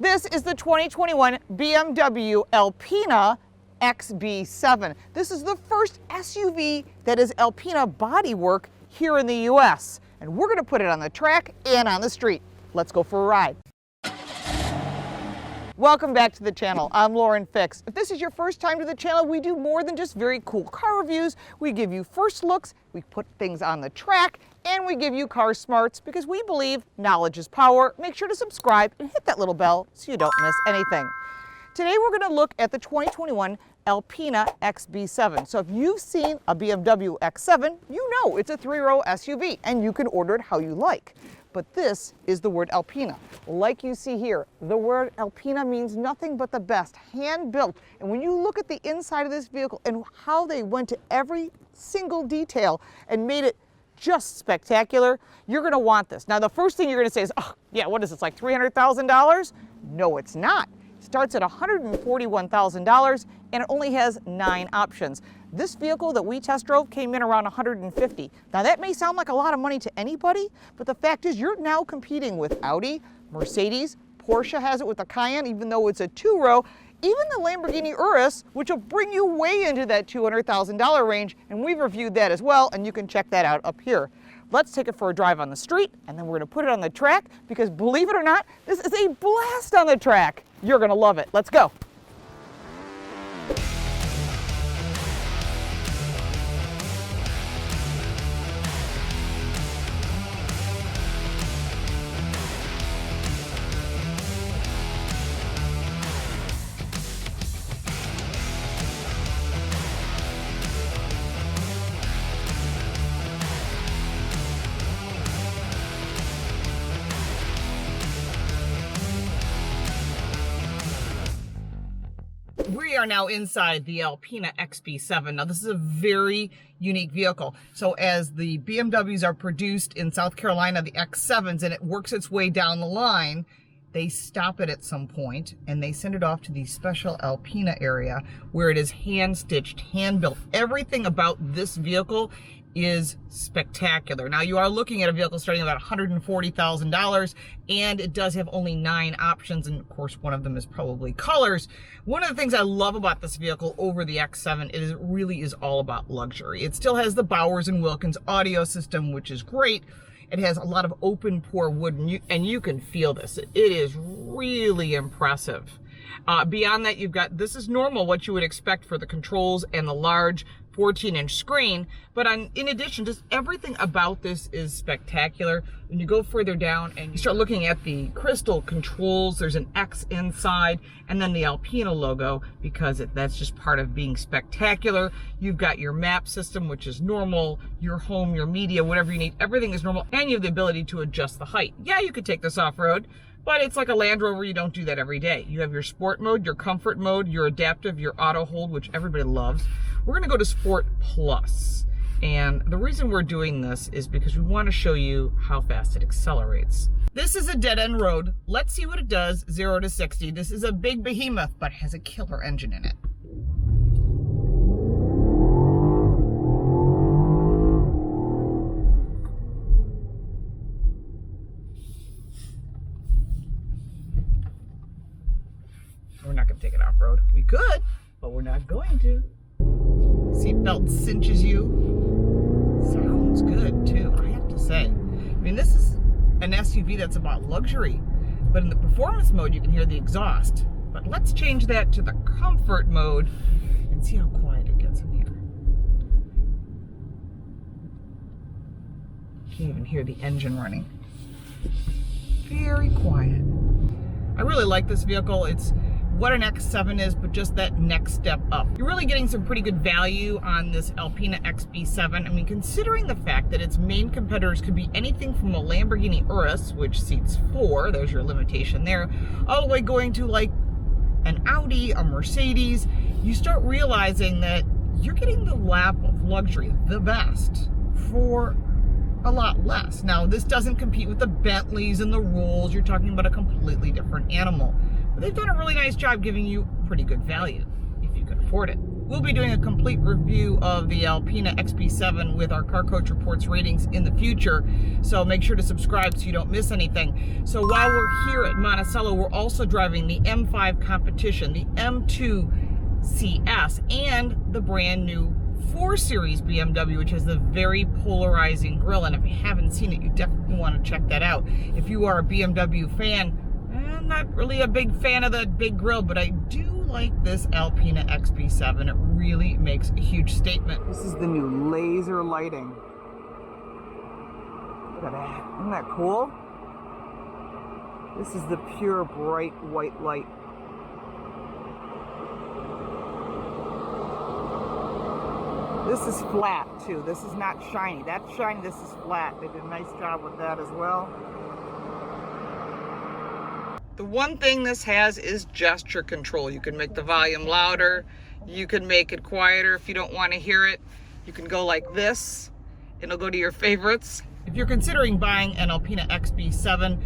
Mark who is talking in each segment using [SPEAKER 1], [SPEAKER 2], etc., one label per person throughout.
[SPEAKER 1] This is the 2021 BMW Alpina XB7. This is the first SUV that is Alpina bodywork here in the US. And we're gonna put it on the track and on the street. Let's go for a ride. Welcome back to the channel. I'm Lauren Fix. If this is your first time to the channel, we do more than just very cool car reviews. We give you first looks, we put things on the track, and we give you car smarts because we believe knowledge is power. Make sure to subscribe and hit that little bell so you don't miss anything. Today we're going to look at the 2021 Alpina XB7. So if you've seen a BMW X7, you know it's a three-row SUV and you can order it how you like. But this is the word Alpina. Like you see here, the word Alpina means nothing but the best, hand-built. And when you look at the inside of this vehicle and how they went to every single detail and made it just spectacular, you're gonna want this. Now the first thing you're gonna say is, oh yeah, what is this, like $300,000? No, it's not. It starts at $141,000 and it only has 9 options. This vehicle that we test drove came in around $150,000. Now that may sound like a lot of money to anybody, but the fact is you're now competing with Audi, Mercedes, Porsche has it with the Cayenne, even though it's a 2-row, even the Lamborghini Urus, which will bring you way into that $200,000 range, and we've reviewed that as well, and you can check that out up here. Let's take it for a drive on the street, and then we're gonna put it on the track, because believe it or not, this is a blast on the track. You're gonna love it. Let's go. We are now inside the Alpina XB7. Now this is a very unique vehicle. So as the BMWs are produced in South Carolina, the X7s, and it works its way down the line, they stop it at some point and they send it off to the special Alpina area where it is hand-stitched, hand-built. Everything about this vehicle is spectacular. Now you are looking at a vehicle starting at about $140,000 and it does have only 9 options, and of course one of them is probably colors. One of the things I love about this vehicle over the X7 is it really is all about luxury. It still has the Bowers & Wilkins audio system, which is great. It has a lot of open pore wood and you can feel this. It is really impressive. Beyond that, you've got, this is normal, what you would expect for the controls and the large 14-inch screen, but in addition, just everything about this is spectacular. When you go further down and you start looking at the crystal controls, there's an X inside, and then the Alpina logo, because that's just part of being spectacular. You've got your map system, which is normal, your home, your media, whatever you need, everything is normal, and you have the ability to adjust the height. Yeah, you could take this off-road, but it's like a Land Rover, you don't do that every day. You have your sport mode, your comfort mode, your adaptive, your auto hold, which everybody loves. We're gonna go to Sport Plus. And the reason we're doing this is because we wanna show you how fast it accelerates. This is a dead-end road. Let's see what it does, 0 to 60. This is a big behemoth, but has a killer engine in it. We're not going to take it off-road. We could, but we're not going to. Seatbelt cinches you. Sounds good, too, I have to say. I mean, this is an SUV that's about luxury, but in the performance mode, you can hear the exhaust. But let's change that to the comfort mode and see how quiet it gets in here. You can even hear the engine running. Very quiet. I really like this vehicle. It's what an X7 is, but just that next step up. You're really getting some pretty good value on this Alpina XB7. I mean, considering the fact that its main competitors could be anything from a Lamborghini Urus, which seats 4, there's your limitation there, all the way going to like an Audi, a Mercedes, you start realizing that you're getting the lap of luxury, the best, for a lot less. Now, this doesn't compete with the Bentleys and the Rolls. You're talking about a completely different animal. But they've done a really nice job giving you pretty good value, if you can afford it. We'll be doing a complete review of the Alpina XB7 with our Car Coach Reports ratings in the future, so make sure to subscribe so you don't miss anything. So while we're here at Monticello, we're also driving the M5 Competition, the M2 CS, and the brand new 4 Series BMW, which has the very polarizing grille. And if you haven't seen it, you definitely want to check that out. If you are a BMW fan, I'm not really a big fan of the big grille, but I do like this Alpina XB7. It really makes a huge statement. This is the new laser lighting. Look at that. Isn't that cool? This is the pure bright white light. This is flat too. This is not shiny. That's shiny, this is flat. They did a nice job with that as well. The one thing this has is gesture control. You can make the volume louder. You can make it quieter if you don't want to hear it. You can go like this. It'll go to your favorites. If you're considering buying an Alpina XB7,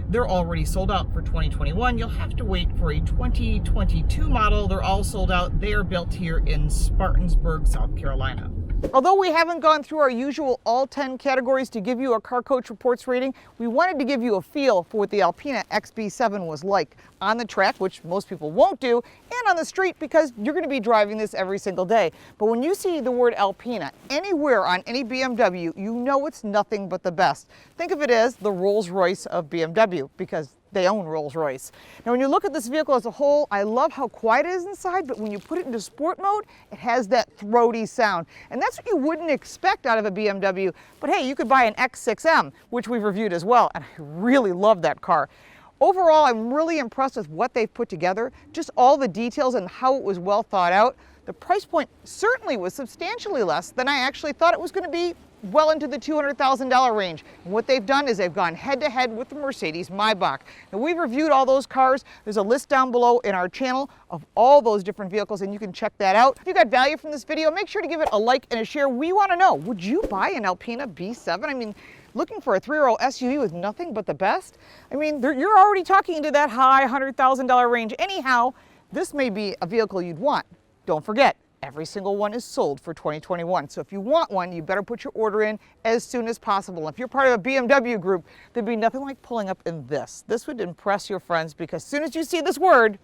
[SPEAKER 1] they're already sold out for 2021. You'll have to wait for a 2022 model. They're all sold out. They are built here in Spartanburg, South Carolina. Although we haven't gone through our usual all 10 categories to give you a Car Coach Reports rating, we wanted to give you a feel for what the Alpina XB7 was like on the track, which most people won't do, and on the street because you're going to be driving this every single day. But when you see the word Alpina anywhere on any BMW, you know it's nothing but the best. Think of it as the Rolls-Royce of BMW, because they own Rolls-Royce. Now when you look at this vehicle as a whole, I love how quiet it is inside, but when you put it into sport mode, it has that throaty sound. And that's what you wouldn't expect out of a BMW. But hey, you could buy an X6M, which we've reviewed as well, and I really love that car. Overall, I'm really impressed with what they've put together, just all the details and how it was well thought out. The price point certainly was substantially less than I actually thought it was going to be, well into the $200,000 range. And what they've done is they've gone head-to-head with the Mercedes Maybach. Now we've reviewed all those cars. There's a list down below in our channel of all those different vehicles, and you can check that out. If you got value from this video, make sure to give it a like and a share. We want to know, would you buy an Alpina B7? I mean, looking for a 3-row SUV with nothing but the best? I mean, you're already talking into that high $100,000 range. Anyhow, this may be a vehicle you'd want. Don't forget, every single one is sold for 2021. So if you want one, you better put your order in as soon as possible. If you're part of a BMW group, there'd be nothing like pulling up in this. This would impress your friends because as soon as you see this word,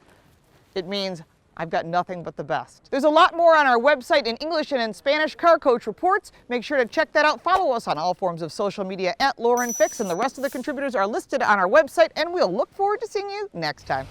[SPEAKER 1] it means I've got nothing but the best. There's a lot more on our website in English and in Spanish, Car Coach Reports. Make sure to check that out. Follow us on all forms of social media at Lauren Fix, and the rest of the contributors are listed on our website, and we'll look forward to seeing you next time.